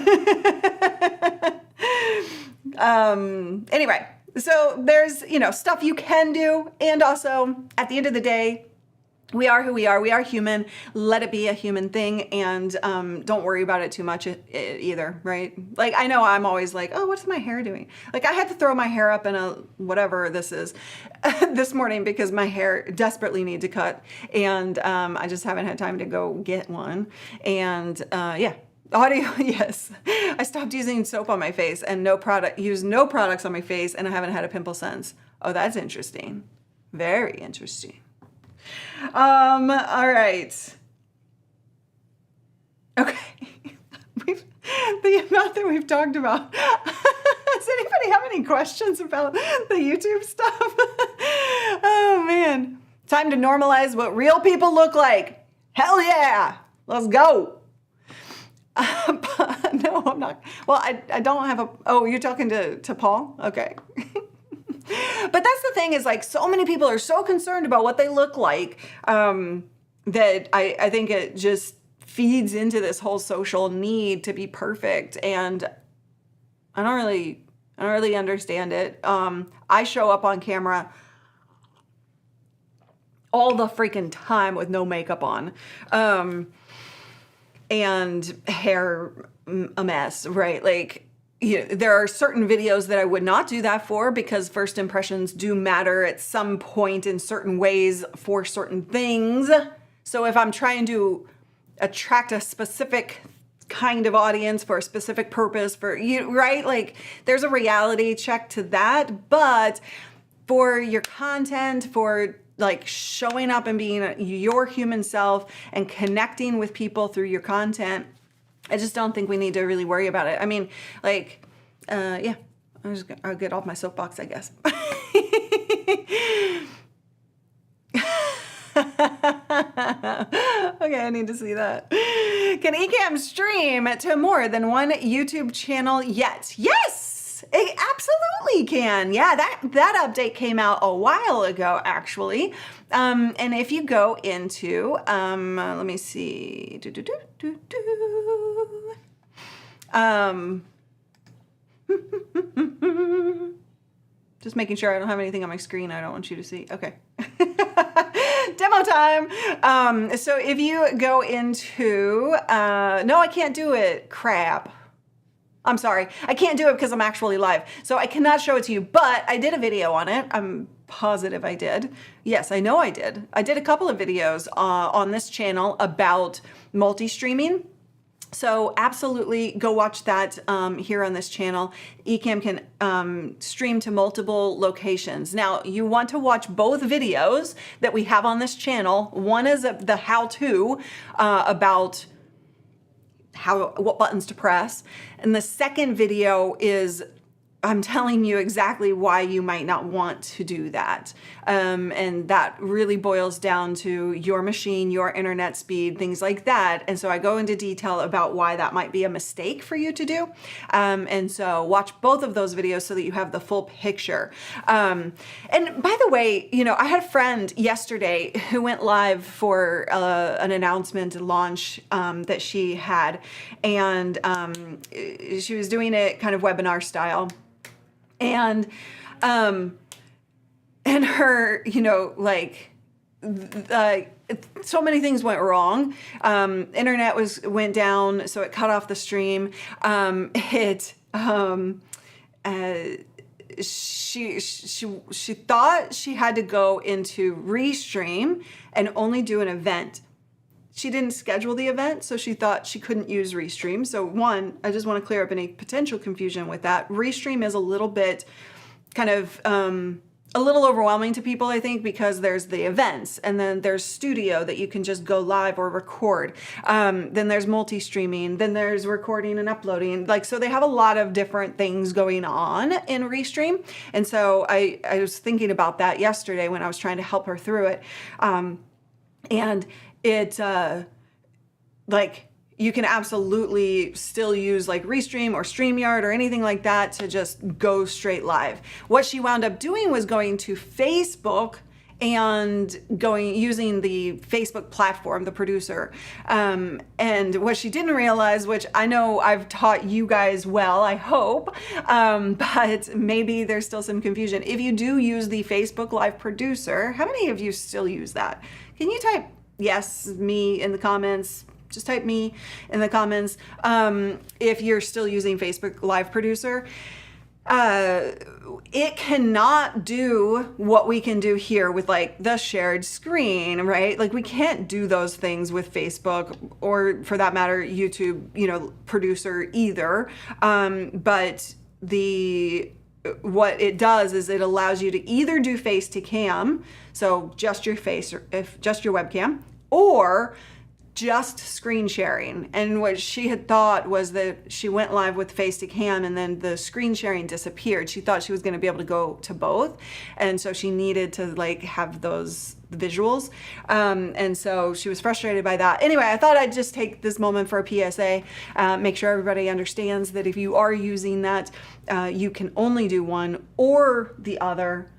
Anyway, so there's, stuff you can do. And also, at the end of the day, we are who we are. We are human. Let it be a human thing, and don't worry about it too much either, right? Like, I know I'm always like, oh, what's my hair doing? Like, I had to throw my hair up in a whatever this is this morning because my hair desperately needs to cut, and I just haven't had time to go get one. And yeah. Audio, yes. I stopped using soap on my face and use no products on my face, and I haven't had a pimple since. Oh, that's interesting. Very interesting. All right. Okay. The amount that we've talked about. Does anybody have any questions about the YouTube stuff? Oh, man. Time to normalize what real people look like. Hell yeah. Let's go. No, I'm not. Well, I don't have oh, you're talking to Paul? Okay. But that's the thing is, like, so many people are so concerned about what they look like that I think it just feeds into this whole social need to be perfect. And I don't really understand it. I show up on camera all the freaking time with no makeup on. And hair a mess, right? Like, there are certain videos that I would not do that for because first impressions do matter at some point in certain ways for certain things. So if I'm trying to attract a specific kind of audience for a specific purpose for you, right? Like, there's a reality check to that. But for your content, for like showing up and being your human self and connecting with people through your content, I just don't think we need to really worry about it. I mean, like, yeah, I'll get off my soapbox, I guess. Okay, I need to see that. Can Ecamm stream to more than one YouTube channel yet? Yes, it absolutely can. Yeah, that update came out a while ago, actually. And if you go into, let me see, just making sure I don't have anything on my screen I don't want you to see. Okay. Demo time. So if you go into, no, I can't do it. Crap. I'm sorry. I can't do it because I'm actually live. So I cannot show it to you, but I did a video on it. I'm positive I did. Yes, I know I did. I did a couple of videos on this channel about multi-streaming. So absolutely go watch that here on this channel. Ecamm can stream to multiple locations. Now, you want to watch both videos that we have on this channel. One is the how-to about what buttons to press. And the second video is I'm telling you exactly why you might not want to do that. And that really boils down to your machine, your internet speed, things like that. And so I go into detail about why that might be a mistake for you to do. And so watch both of those videos so that you have the full picture. And by the way, I had a friend yesterday who went live for an announcement launch that she had. And she was doing it kind of webinar style. And her, so many things went wrong. Internet went down, so it cut off the stream. She thought she had to go into Restream and only do an event. She didn't schedule the event, so she thought she couldn't use Restream. So one, I just want to clear up any potential confusion with that. Restream is a little bit kind of a little overwhelming to people, I think, because there's the events, and then there's studio that you can just go live or record. Then there's multi-streaming, then there's recording and uploading. So they have a lot of different things going on in Restream. And so I was thinking about that yesterday when I was trying to help her through it. And it, you can absolutely still use Restream or StreamYard or anything like that to just go straight live. What she wound up doing was going to Facebook and using the Facebook platform, the producer. And what she didn't realize, which I know I've taught you guys well, I hope, but maybe there's still some confusion. If you do use the Facebook Live producer, how many of you still use that? Can you type yes, me in the comments? Just type me in the comments if you're still using Facebook Live Producer. It cannot do what we can do here with the shared screen, right? We can't do those things with Facebook or, for that matter, YouTube, producer either. But what it does is it allows you to either do face to cam, so just your face, or just your webcam, or just screen sharing. And what she had thought was that she went live with face to cam and then the screen sharing disappeared. She thought she was going to be able to go to both. And so she needed to have those visuals. And so she was frustrated by that. Anyway, I thought I'd just take this moment for a PSA, make sure everybody understands that if you are using that, you can only do one or the other,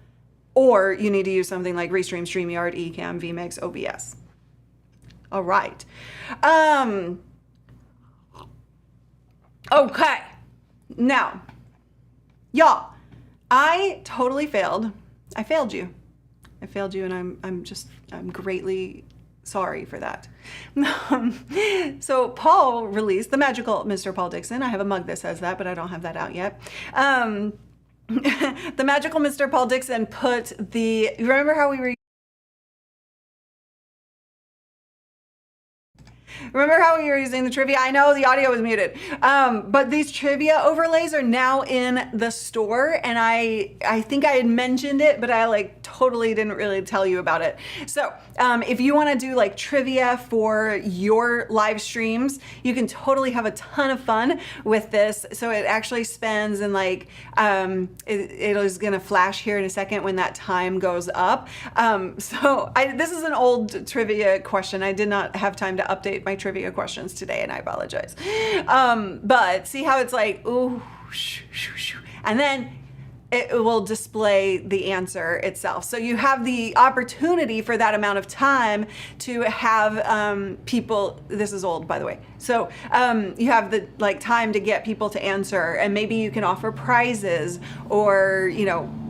or you need to use something like Restream, StreamYard, Ecamm, vMix, OBS. All right. Okay. Now, y'all, I totally failed. I failed you. And I'm greatly sorry for that. So Paul released the magical Mr. Paul Dixon. I have a mug that says that, but I don't have that out yet. The magical Mr. Paul Dixon put remember how we were using the trivia? I know the audio was muted, but these trivia overlays are now in the store, and I think I had mentioned it, but I totally didn't really tell you about it. So if you want to do trivia for your live streams, you can totally have a ton of fun with this. So it actually spends and it is going to flash here in a second when that time goes up. This is an old trivia question. I did not have time to update my trivia questions today, and I apologize. But see how it's ooh, shoo, shoo, shoo. And then it will display the answer itself. So you have the opportunity for that amount of time to have people, this is old by the way. So you have the time to get people to answer, and maybe you can offer prizes or,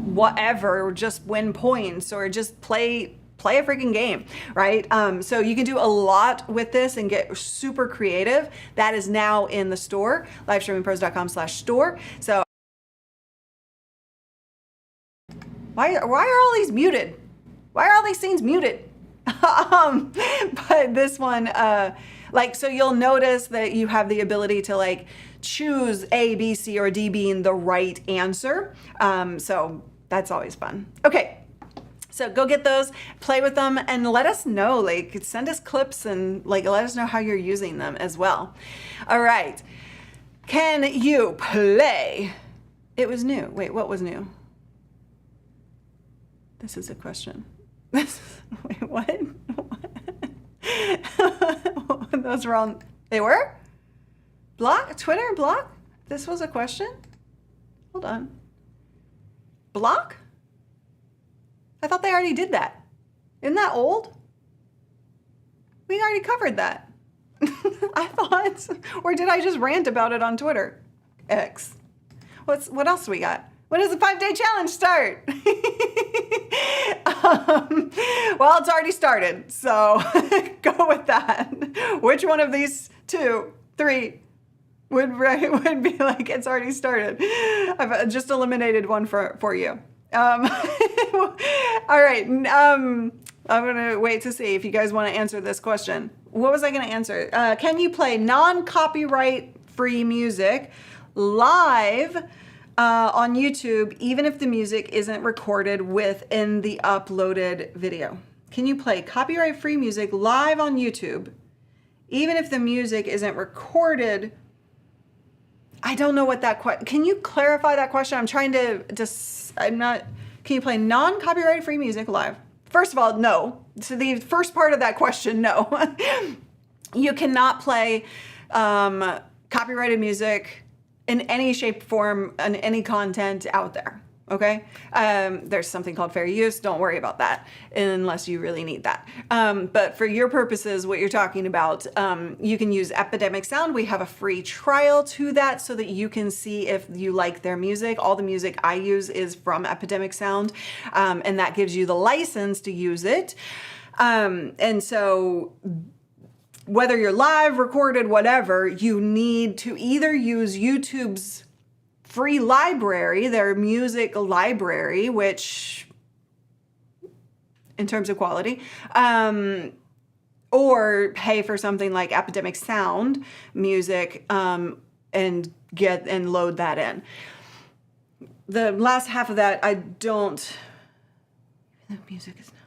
whatever, or just win points or just play a freaking game, right? So you can do a lot with this and get super creative. That is now in the store, livestreamingpros.com/store. So why are all these muted? Why are all these scenes muted? But this one, so you'll notice that you have the ability to choose A, B, C, or D being the right answer. So that's always fun. Okay. So go get those, play with them, and let us know, send us clips and let us know how you're using them as well. All right. Can you play It was new. Wait, what was new? This is a question. Wait, what? Those were all, they were? Block? Twitter? Block? This was a question? Hold on. Block? I thought they already did that. Isn't that old? We already covered that. I thought, or did I just rant about it on Twitter? X. What else we got? When does the 5-day challenge start? Well, it's already started, so go with that. Which one of these 2, 3 would be like it's already started? I've just eliminated one for you. All right. I'm gonna wait to see if you guys want to answer this question. What was I gonna answer? Can you play non-copyright free music live on YouTube, even if the music isn't recorded within the uploaded video? Can you play copyright-free music live on YouTube, even if the music isn't recorded? I don't know what that question, can you clarify that question? I'm trying to just, can you play non-copyright-free music live? First of all, no. So the first part of that question, no. You cannot play copyrighted music in any shape, form, and any content out there, okay? There's something called fair use. Don't worry about that unless you really need that. But for your purposes, what you're talking about, you can use Epidemic Sound. We have a free trial to that so that you can see if you like their music. All the music I use is from Epidemic Sound, and that gives you the license to use it. And so whether you're live, recorded, whatever, you need to either use YouTube's free library, their music library, which in terms of quality, or pay for something like Epidemic Sound music, and load that in. The last half of that, the music is not.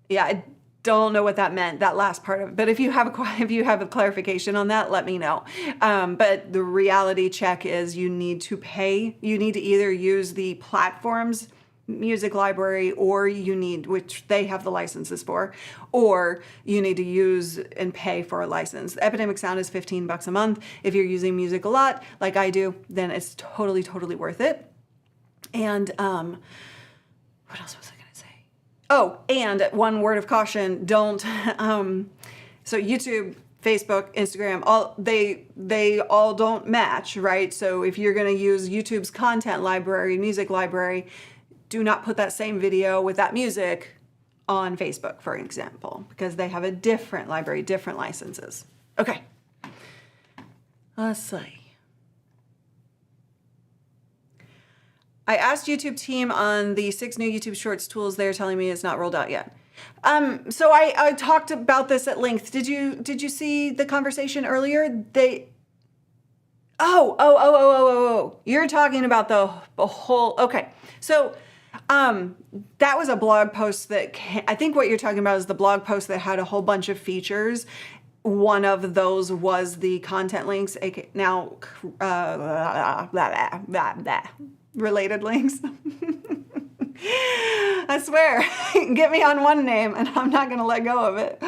Yeah, I don't know what that meant, that last part of it. But if you have a clarification on that, let me know. But the reality check is you need to pay. You need to either use the platform's music library, or which they have the licenses for, or you need to use and pay for a license. Epidemic Sound is $15 a month. If you're using music a lot, like I do, then it's totally, totally worth it. And what else was I? Oh, and one word of caution, don't, so YouTube, Facebook, Instagram, they all don't match, right? So if you're gonna use YouTube's content library, music library, do not put that same video with that music on Facebook, for example, because they have a different library, different licenses. Okay, let's see. I asked YouTube team on the 6 new YouTube Shorts tools. They're telling me it's not rolled out yet. So I talked about this at length. Did you see the conversation earlier? You're talking about the whole, okay. So that was a blog post that I think what you're talking about is the blog post that had a whole bunch of features. One of those was the content links. Now, related links. I swear, get me on one name and I'm not going to let go of it.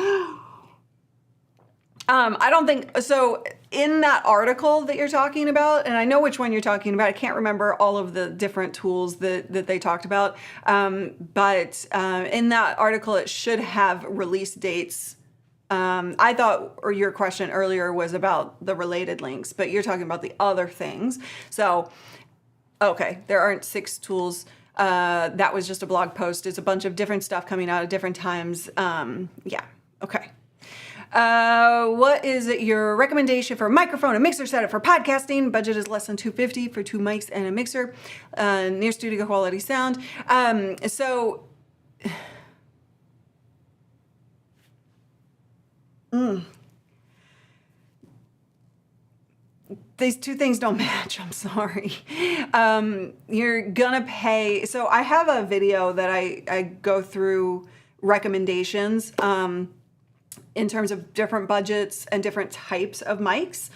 I don't think, so in that article that you're talking about, and I know which one you're talking about, I can't remember all of the different tools that they talked about, but in that article it should have release dates. I thought, or your question earlier was about the related links, but you're talking about the other things. So, okay, there aren't 6 tools. That was just a blog post. It's a bunch of different stuff coming out at different times. Yeah, okay. What is your recommendation for a microphone and mixer setup for podcasting? Budget is less than $250 for 2 mics and a mixer. Near studio quality sound. These 2 things don't match. I'm sorry. You're gonna pay. So I have a video that I go through recommendations in terms of different budgets and different types of mics.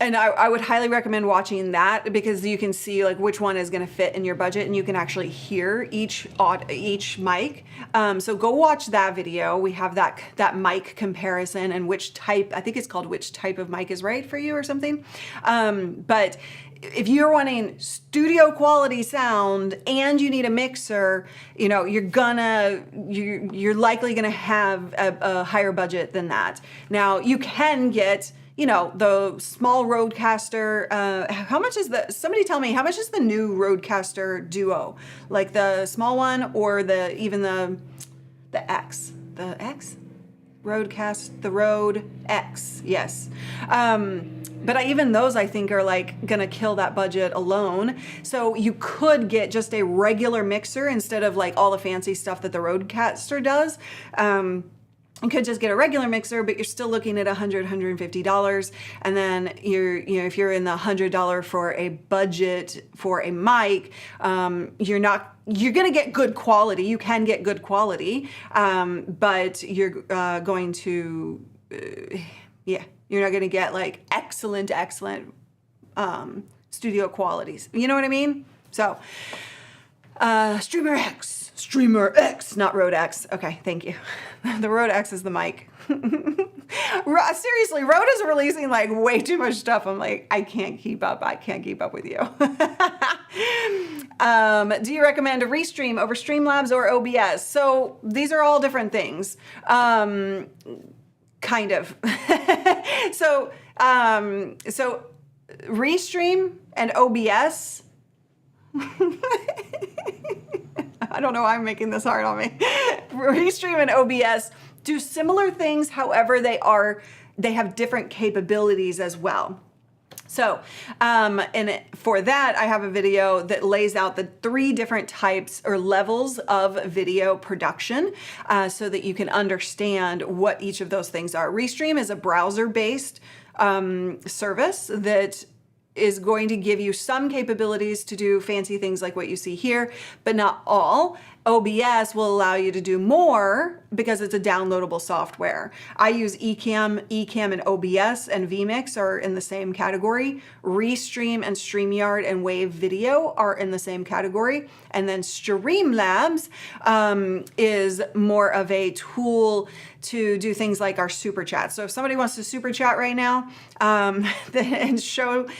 And I would highly recommend watching that because you can see like which one is going to fit in your budget, and you can actually hear each mic. So go watch that video. We have that mic comparison and which type, I think it's called which type of mic is right for you or something. But if you're wanting studio quality sound and you need a mixer, you know, you're likely gonna have a higher budget than that. Now you can get, you know, the small Rodecaster. How much is somebody tell me, how much is the new Rodecaster Duo? Like the small one or even the X? The X? The Rode X, yes. But even those I think are like gonna kill that budget alone. So you could get just a regular mixer instead of like all the fancy stuff that the Rodecaster does. You could just get a regular mixer, but you're still looking at $150. And then if you're in the $100 for a budget for a mic, you're going to get good quality. You can get good quality, but you're going to, you're not going to get like excellent studio qualities. You know what I mean? So, Streamer X, not Rode X. Okay, thank you. The Rode X is the mic. Seriously, Rode is releasing like way too much stuff. I'm like, I can't keep up. I can't keep up with you. Do you recommend a Restream over Streamlabs or OBS? So these are all different things. Kind of. So Restream and OBS. I don't know why I'm making this hard on me. Restream and OBS do similar things, however, they have different capabilities as well. So, and for that, I have a video that lays out the 3 different types or levels of video production, so that you can understand what each of those things are. Restream is a browser-based service that is going to give you some capabilities to do fancy things like what you see here, but not all. OBS will allow you to do more because it's a downloadable software. I use Ecamm and OBS and vMix are in the same category. Restream and StreamYard and Wave Video are in the same category. And then Streamlabs is more of a tool to do things like our super chat. So if somebody wants to super chat right now, then shows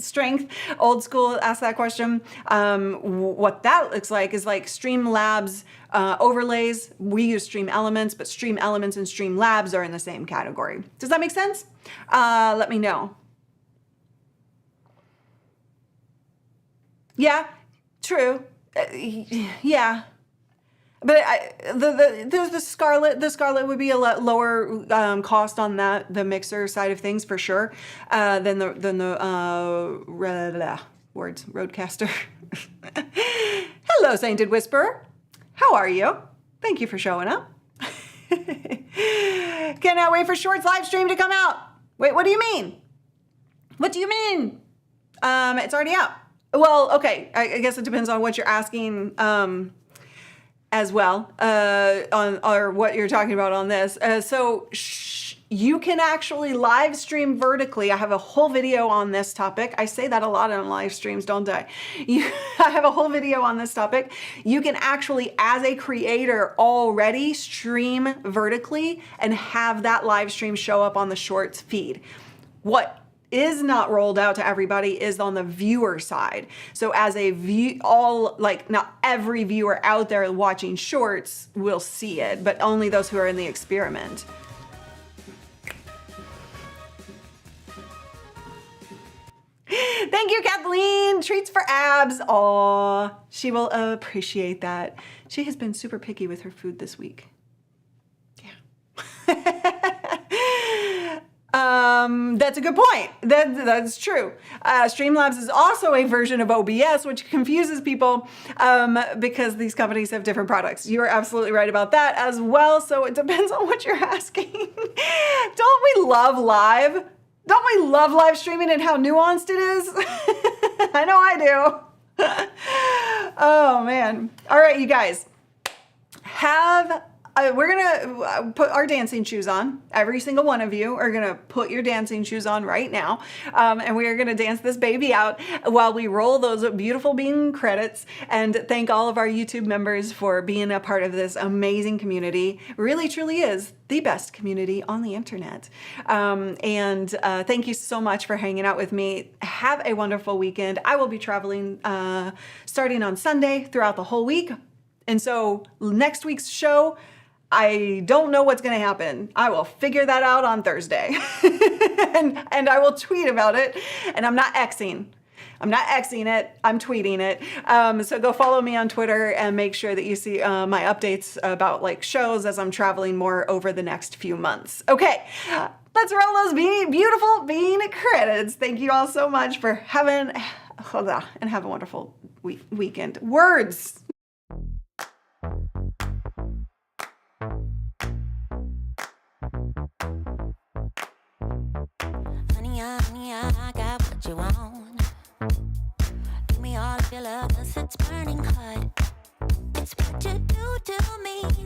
strength, old school, ask that question. What that looks like is like Streamlabs overlays. We use Stream Elements, but Stream Elements and Streamlabs are in the same category. Does that make sense? Let me know. Yeah, true. Yeah. But the Scarlett would be a lot lower cost on the mixer side of things for sure than the Rodecaster. Hello, Sainted Whisperer. How are you? Thank you for showing up. Cannot wait for Shorts live stream to come out. Wait, what do you mean? What do you mean? It's already out. Well, okay. I guess it depends on what you're asking. As well, or what you're talking about on this. You can actually live stream vertically. I have a whole video on this topic. I say that a lot on live streams, don't I? I have a whole video on this topic. You can actually, as a creator, already stream vertically and have that live stream show up on the Shorts feed. What is not rolled out to everybody is on the viewer side. So as a not every viewer out there watching Shorts will see it, but only those who are in the experiment. Thank you, Kathleen. Treats for abs. Aw, she will appreciate that. She has been super picky with her food this week. Yeah. That's a good point. That's true. Streamlabs is also a version of OBS, which confuses people because these companies have different products. You are absolutely right about that as well. So it depends on what you're asking. Don't we love live? Don't we love live streaming and how nuanced it is? I know I do. Oh man. All right, you guys. Have we're gonna put our dancing shoes on. Every single one of you are gonna put your dancing shoes on right now, and we are gonna dance this baby out while we roll those beautiful bean credits, and thank all of our YouTube members for being a part of this amazing community. Really, truly is the best community on the internet. Thank you so much for hanging out with me. Have a wonderful weekend. I will be traveling starting on Sunday throughout the whole week. And so next week's show, I don't know what's going to happen. I will figure that out on Thursday. and I will tweet about it. And I'm not Xing. I'm not Xing it, I'm tweeting it. So go follow me on Twitter and make sure that you see my updates about like shows as I'm traveling more over the next few months. Okay, let's roll those beautiful bean credits. Thank you all so much for having, and have a wonderful weekend. Words. Honey, I got what you want. Give me all of your love, 'cause it's burning hot. It's what you do to me.